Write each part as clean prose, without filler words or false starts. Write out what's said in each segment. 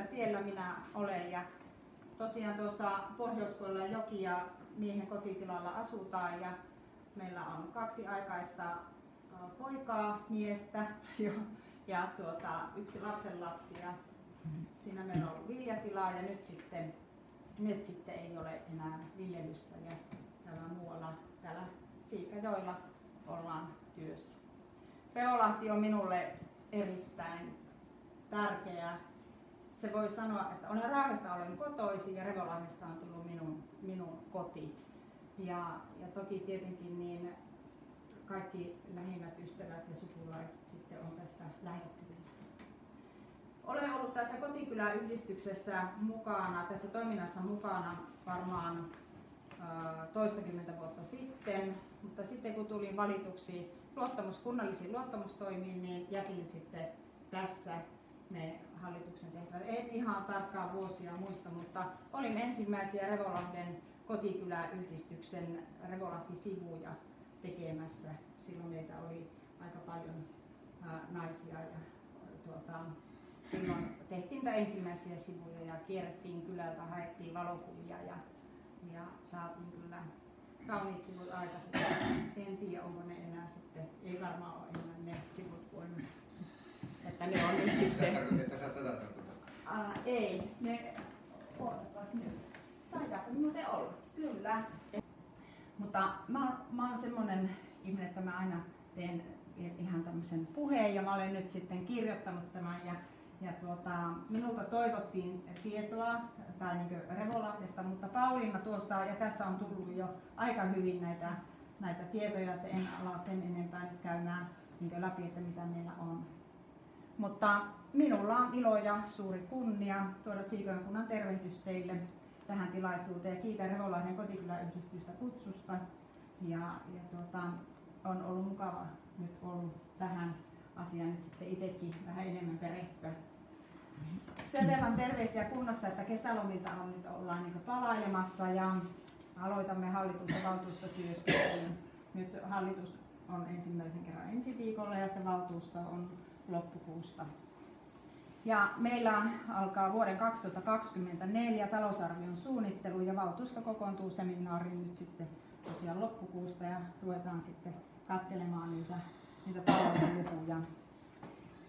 millä tiellä minä olen. Ja tosiaan tuossa pohjoispuolella joki ja miehen kotitilalla asutaan ja meillä on 2 aikaista poikaa, miestä ja 1 lapsenlapsi. Ja siinä meillä on ollut viljatilaa ja nyt sitten ei ole enää viljelystä ja täällä muualla täällä Siikajoilla ollaan työssä. Revolahti on minulle erittäin tärkeä. Se voi sanoa, että Raahesta olen kotoisin ja Revolahdesta on tullut minun koti. Ja toki tietenkin niin kaikki lähimmät ystävät ja sukulaiset sitten on tässä lähettyvillä. Olen ollut tässä kotikyläyhdistyksessä mukana, tässä toiminnassa mukana varmaan toistakymmentä vuotta sitten, mutta sitten kun tulin valituksi kunnallisiin luottamustoimiin, niin jätin sitten tässä ne hallituksen tehtävät. En ihan tarkkaan vuosia muista, mutta olin ensimmäisiä Revolahden kotikyläyhdistyksen Revolahti-sivuja tekemässä. Silloin meitä oli aika paljon naisia ja silloin tehtiin ensimmäisiä sivuja ja kierrettiin kylältä, haettiin valokuvia ja saatiin kyllä kauniit sivut aikaisemmin. En tiedä, onko ne enää sitten, ei varmaan ole enää ne sivut voimassa. Että ne on nyt sitten... Ei, ne odotapas nyt. Taitaako muuten olla? Kyllä. Mutta mä oon semmonen ihminen, että mä aina teen ihan tämmöisen puheen ja mä olen nyt sitten kirjoittanut tämän ja minulta toivottiin tietoa tai niin Revolahdesta, mutta Pauliina tuossa ja tässä on tullut jo aika hyvin näitä tietoja, että en ala sen enempää nyt käymään niin läpi, että mitä meillä on. Mutta minulla on ilo ja suuri kunnia tuoda Siikajoen kunnan tervehdys teille tähän tilaisuuteen ja kiitän Revolahden kotikyläyhdistystä kutsusta on ollut mukava nyt ollut tähän asiaan nyt sitten itsekin vähän enemmän perehtyä. Sen verran terveisiä kunnassa, että kesälomilta nyt ollaan niin palailemassa ja aloitamme hallitus- ja valtuustotyöskentelyn. Nyt hallitus on ensimmäisen kerran ensi viikolla ja sitten valtuusto on loppukuusta. Ja meillä alkaa vuoden 2024 talousarvion suunnittelu ja valtuusto kokoontuu seminaariin nyt sitten tosiaan loppukuusta ja ruvetaan sitten katselemaan niitä talouden lukuja.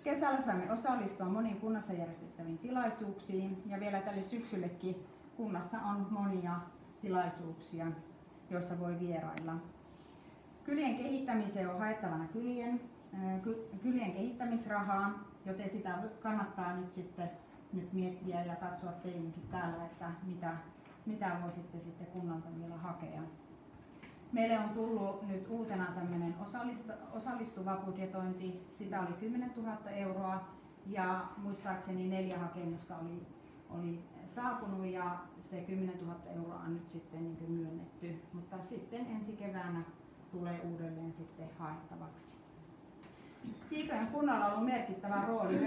Kesällä saamme osallistua moniin kunnassa järjestettäviin tilaisuuksiin ja vielä tälle syksyllekin kunnassa on monia tilaisuuksia, joissa voi vierailla. Kylien kehittämiseen on haettavana kylien kehittämisrahaa, joten sitä kannattaa nyt sitten miettiä ja katsoa teidänkin täällä, että mitä voisitte sitten kunnalta vielä hakea. Meille on tullut nyt uutena tämmöinen osallistuva budjetointi, sitä oli 10 000 euroa ja muistaakseni 4 hakemusta oli saapunut ja se 10 000 euroa on nyt sitten niin myönnetty, mutta sitten ensi keväänä tulee uudelleen sitten haettavaksi. Siikajoen kunnalla on ollut merkittävä rooli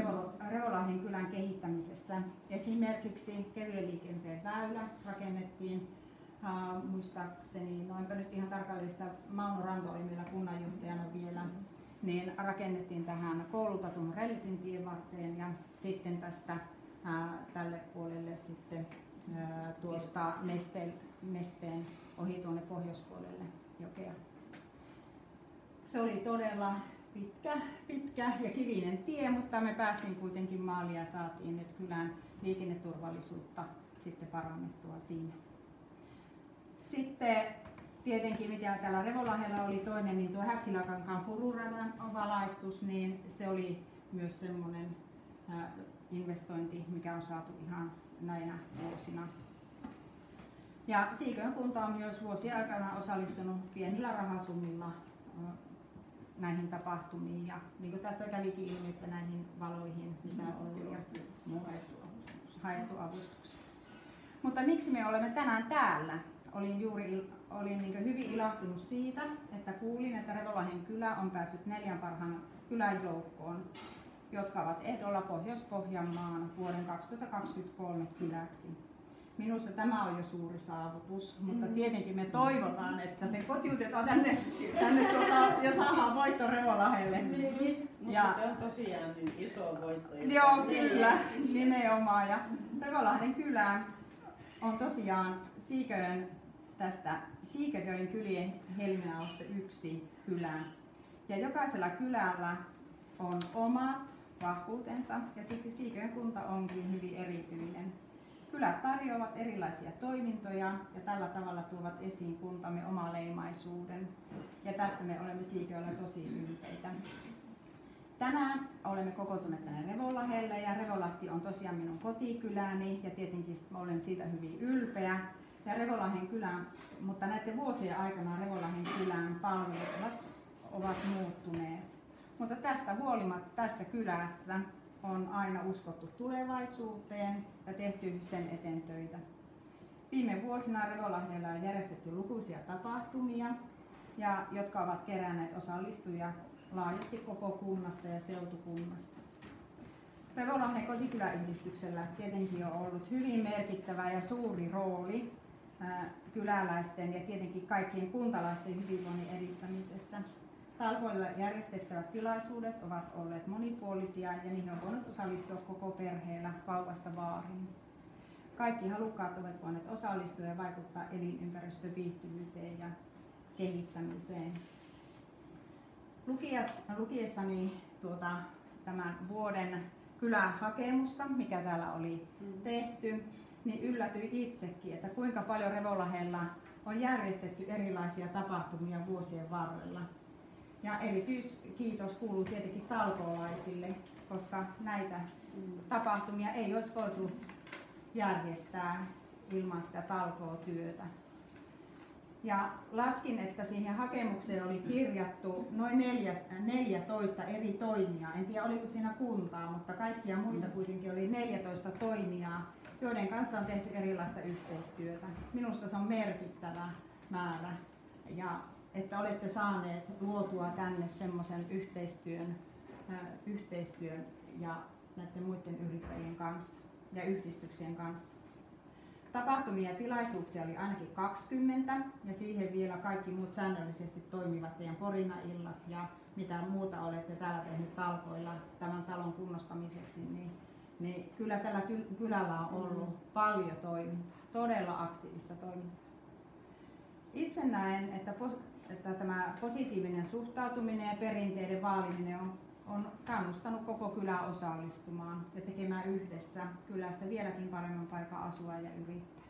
Revolahden kylän kehittämisessä. Esimerkiksi kevyen liikenteen väylä rakennettiin. Muistaakseni, noinpä nyt ihan tarkalleen sitä, Mauno Ranto oli meillä kunnanjohtajana vielä, niin rakennettiin tähän koulutatun Rellitin tien varteen ja sitten tästä tälle puolelle sitten tuosta Nesteen ohi tuonne pohjoispuolelle jokea. Se oli todella pitkä ja kivinen tie, mutta me päästiin kuitenkin maaliin ja saatiin nyt kylän liikenneturvallisuutta sitten parannettua siinä. Sitten tietenkin mitä täällä Revolahdella oli toinen, niin tuo Häkkiläkankaan pururadan valaistus, niin se oli myös semmoinen investointi, mikä on saatu ihan näinä vuosina. Ja Siikajoen kunta on myös vuosien aikana osallistunut pienillä rahasummilla näihin tapahtumiin ja niin kuin tässä kävikin ilmi, että näihin valoihin mitä on ollut ja haettu avustuksia. Mutta miksi me olemme tänään täällä? Olin niin hyvin ilahtunut siitä, että kuulin, että Revolahden kylä on päässyt 4 parhaan kylän joukkoon, jotka ovat ehdolla Pohjois-Pohjanmaan vuoden 2023 kyläksi. Minusta tämä on jo suuri saavutus, mutta tietenkin me toivotaan, että se kotiutetaan tänne ja saadaan voitto Revonlahdelle. Niin, mutta se on tosiaan niin iso voitto. Joo, kyllä, nimenomaan. Ja Revonlahden kylä on tosiaan Siiköjoen kylien helminaosta yksi kylä. Ja jokaisella kylällä on omat vahvuutensa ja siksi Siiköjoen kunta onkin hyvin erityinen. Kylät tarjoavat erilaisia toimintoja ja tällä tavalla tuovat esiin kuntamme omaleimaisuuden. Ja tästä me olemme Siiköjoella tosi ylpeitä. Tänään olemme kokoontuneet tänne Revonlahdelle ja Revonlahti on tosiaan minun kotikyläni ja tietenkin olen siitä hyvin ylpeä. Ja Revonlahden kylän, mutta näiden vuosien aikana Revonlahden kylän palvelut ovat muuttuneet. Mutta tästä huolimatta tässä kylässä on aina uskottu tulevaisuuteen ja tehty sen eteen töitä. Viime vuosina Revonlahdella on järjestetty lukuisia tapahtumia, jotka ovat keränneet osallistujia laajasti koko kunnasta ja seutukunnasta. Revonlahden kotikyläyhdistyksellä tietenkin on ollut hyvin merkittävä ja suuri rooli kyläläisten ja tietenkin kaikkien kuntalaisten hyvinvoinnin edistämisessä. Talkoilla järjestettävät tilaisuudet ovat olleet monipuolisia ja niihin on voinut osallistua koko perheellä vauvasta vaariin. Kaikki halukkaat ovat voineet osallistua ja vaikuttaa elinympäristön viihtyvyyteen ja kehittämiseen. Lukiessani tämän vuoden kylähakemusta, mikä täällä oli tehty, niin yllätyin itsekin, että kuinka paljon Revonlahdella on järjestetty erilaisia tapahtumia vuosien varrella. Ja erityiskiitos kuuluu tietenkin talkoolaisille, koska näitä tapahtumia ei olisi voitu järjestää ilman sitä talkootyötä. Ja laskin, että siihen hakemukseen oli kirjattu noin 14 eri toimijaa. En tiedä oliko siinä kuntaa, mutta kaikkia muita kuitenkin oli 14 toimijaa, joiden kanssa on tehty erilaista yhteistyötä. Minusta se on merkittävä määrä. Ja että olette saaneet luotua tänne semmoisen yhteistyön ja näiden muiden yrittäjien kanssa ja yhdistyksien kanssa. Tapahtumia ja tilaisuuksia oli ainakin 20 ja siihen vielä kaikki muut säännöllisesti toimivat teidän Porina-illat ja mitä muuta olette täällä tehnyt talkoilla tämän talon kunnostamiseksi, niin kyllä tällä kylällä on ollut paljon toimintaa, todella aktiivista toimintaa. Itse näen, että tämä positiivinen suhtautuminen ja perinteiden vaaliminen on kannustanut koko kylää osallistumaan ja tekemään yhdessä kylästä vieläkin paremman paikan asua ja yrittää.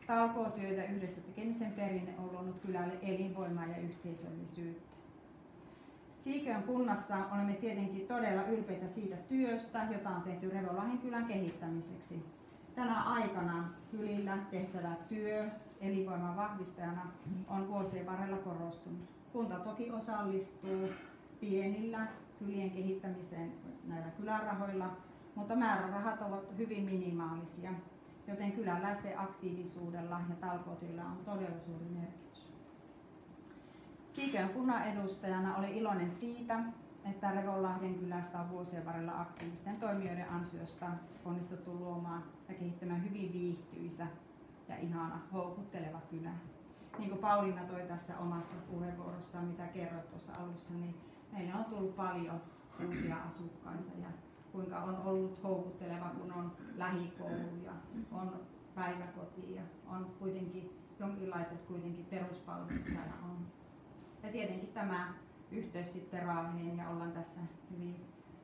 Talkootyötä yhdessä tekemisen perinne on luonut kylälle elinvoimaa ja yhteisöllisyyttä. Siiköön kunnassa olemme tietenkin todella ylpeitä siitä työstä, jota on tehty Revonlahden kylän kehittämiseksi. Tänä aikana kylillä tehtävä työ elinvoiman vahvistajana on vuosien varrella korostunut. Kunta toki osallistuu pienillä kylien kehittämiseen näillä kylärahoilla, mutta määrärahat ovat hyvin minimaalisia, joten kyläläisten aktiivisuudella ja talkootyöllä on todella suuri merkitys. Siiköön kunnan edustajana olen iloinen siitä, että Revonlahden kylästä on vuosien varrella aktiivisten toimijoiden ansiosta onnistuttu luomaan ja kehittämään hyvin viihtyisä ja ihana, houkutteleva kylä. Niin kuin Pauliina toi tässä omassa puheenvuorossaan, mitä kerroit tuossa alussa, niin meille on tullut paljon uusia asukkaita ja kuinka on ollut houkutteleva, kun on lähikoulu ja on päiväkoti ja on kuitenkin jonkinlaiset kuitenkin peruspalvelut täällä on. Ja tietenkin tämä yhteys sitten Raaheen ja ollaan tässä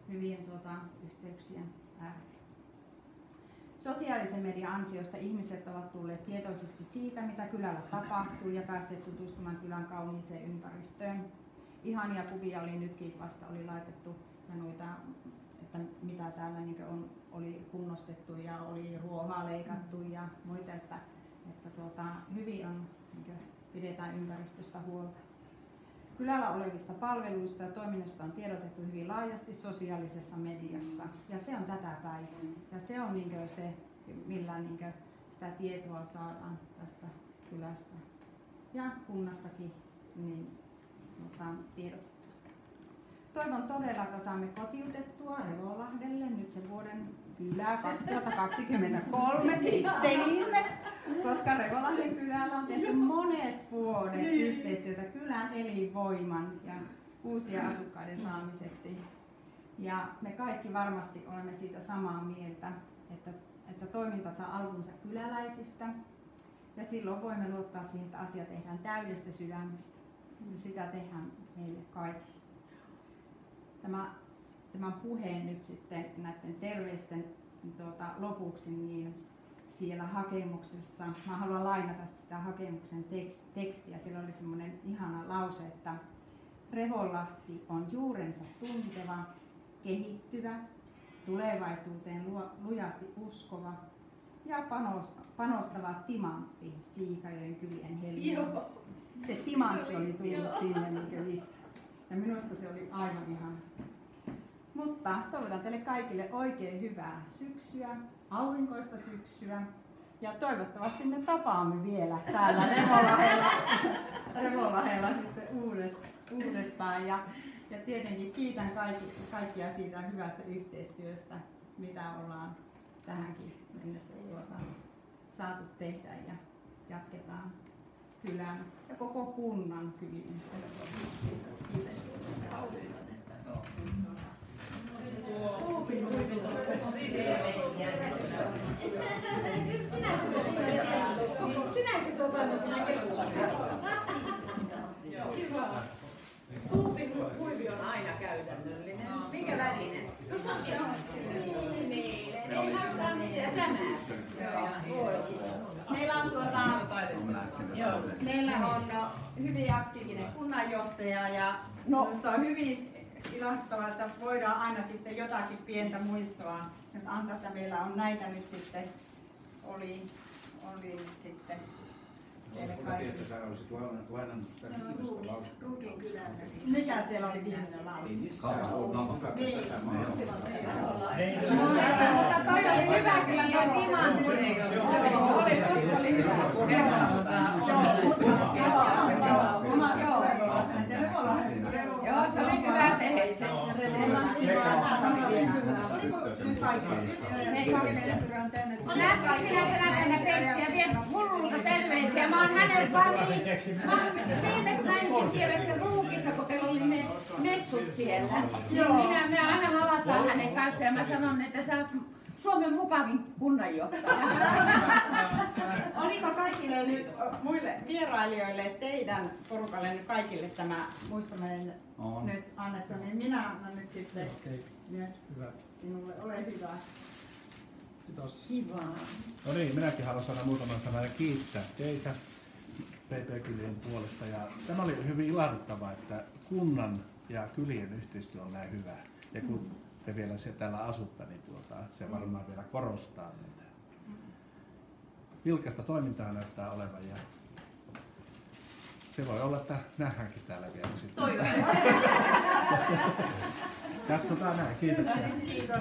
hyvien yhteyksien äärellä. Sosiaalisen median ansiosta ihmiset ovat tulleet tietoisiksi siitä, mitä kylällä tapahtuu ja päässeet tutustumaan kylän kauniiseen ympäristöön. Ihania kuvia oli nytkin vasta oli laitettu ja noita, että mitä täällä oli kunnostettu ja oli ruohaa leikattu ja muita, että hyvin on, pidetään ympäristöstä huolta. Kylällä olevista palveluista ja toiminnasta on tiedotettu hyvin laajasti sosiaalisessa mediassa ja se on tätä päivää. Ja se on se, millä sitä tietoa saadaan tästä kylästä ja kunnastakin tiedotettua. Toivon todella, että saamme kotiutettua Revonlahdelle nyt sen vuoden kylää 2023 tittelimme, koska Revolahden kylällä on tehty monet vuodet yhteistyötä kylän elinvoiman ja uusien asukkaiden saamiseksi. Ja me kaikki varmasti olemme siitä samaa mieltä, että toiminta saa alkunsa kyläläisistä ja silloin voimme luottaa siihen, että asia tehdään täydestä sydämestä. Ja sitä tehdään meille kaikille. Tämän puheen nyt sitten näiden terveisten lopuksi, niin siellä hakemuksessa, mä haluan lainata sitä hakemuksen tekstiä, siellä oli semmoinen ihana lause, että Revolahti on juurensa tunteva, kehittyvä, tulevaisuuteen lujasti uskova ja panostava timantti Siikajoen kylien helmiössä. Se timantti oli tullut sinne niin lisää. Ja minusta se oli aivan ihana. Mutta toivotan teille kaikille oikein hyvää syksyä, aurinkoista syksyä. Ja toivottavasti me tapaamme vielä täällä Revolahella sitten uudestaan. Ja tietenkin kiitän kaikkia siitä hyvästä yhteistyöstä, mitä ollaan tähänkin mennessä saatu tehdä ja jatketaan kylän ja koko kunnan kyliin. Kiitos. Sinäkö se on panna sinä kellolla? Tuupihuivi on aina käytännöllinen. Minkä värinen? No se on sininen. Ei haluta mitään tämä. Meillä on hyvin aktiivinen kunnanjohtaja ja minusta on hyvin ilahduttavaa, että voidaan aina sitten jotakin pientä muistoa nyt antaa, että meillä on näitä nyt sitten, oli nyt sitten teille kaikille. Mikä siellä oli viimeinen lause? Mutta toi oli hyvä kyllä tuo timantti. Oli hyvä. Joo, se oli hyvä se hei. Näetkö sinä tänä päivänä Perttiä vie Hullulta terveisiä? Mä oon hänen pariin. Mä oon viimeis näin siinä kielessä Ruukissa, kun teillä oli ne messut siellä. Me aina halataan hänen kanssaan ja mä sanon, että sä oot Suomen mukavin kunnanjohtaja. Oliko kaikille nyt muille vierailijoille, teidän porukalle nyt kaikille tämä muistaminen nyt annettu, niin minä annan nyt sitten myös sinulle. Ole hyvä. Kiitos. Kiva. No niin, minäkin haluan sanoa muutaman sanan ja kiittää teitä PP-kylien puolesta. Ja tämä oli hyvin ilahduttavaa, että kunnan ja kylien yhteistyö on näin hyvä. Ja kun te vielä täällä asutte, niin se varmaan vielä korostaa niitä. Vilkasta toimintaa näyttää olevan ja se voi olla, että nähdäänkin täällä vielä sitten. Katsotaan näin. Kiitoksia. Kiitos.